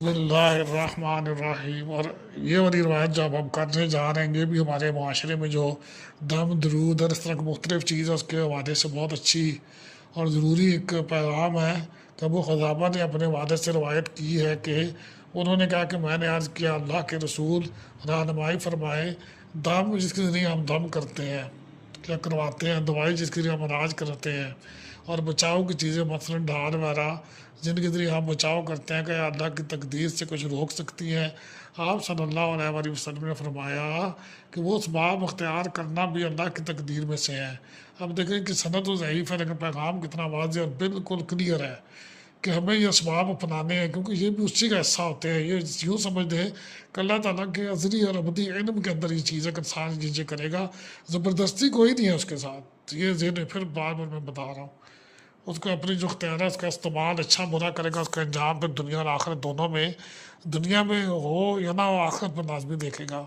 بسم اللہ الرحمن الرحیم۔ اور یہ والی روایت جو اب ہم کرنے جا رہے ہیں یہ بھی ہمارے معاشرے میں جو دم درود اور اس طرح کی مختلف چیز ہے اس کے حوالے سے بہت اچھی اور ضروری ایک پیغام ہے۔ کہ ابو خزامہ نے اپنے والد سے روایت کی ہے کہ انہوں نے کہا کہ میں نے عرض کیا اللہ کے رسول رہنمائی فرمائے، دم جس کے ذریعے ہم دم کرتے ہیں کیا کرواتے ہیں، دوائی جس کے ذریعے ہم علاج کرتے ہیں، اور بچاؤ کی چیزیں مثلاً ڈھال وغیرہ جن کے ذریعے ہم بچاؤ کرتے ہیں کہ اللہ کی تقدیر سے کچھ روک سکتی ہیں۔ آپ صلی اللہ علیہ وآلہ وسلم نے فرمایا کہ وہ اسباب اختیار کرنا بھی اللہ کی تقدیر میں سے ہے۔ اب دیکھیں کہ سند و ضعیف ہے لیکن پیغام کتنا واضح اور بالکل کلیئر ہے کہ ہمیں یہ اسباب اپنانے ہیں، کیونکہ یہ بھی اسی کا حصہ ہوتے ہیں۔ یہ یوں سمجھ دیں کہ اللہ تعالیٰ کے ازلی اور ابدی علم کے اندر یہ چیز ہے کہ انسان چیزیں کرے گا، زبردستی کوئی نہیں ہے اس کے ساتھ۔ یہ ذہن پھر بار بار میں بتا رہا ہوں، اس کو اپنی جو اختیار ہے اس کا استعمال اچھا برا کرے گا، اس کا انجام پھر دنیا اور آخرت دنیا میں ہو یا نہ ہو، آخرت میں لازمی دیکھے گا۔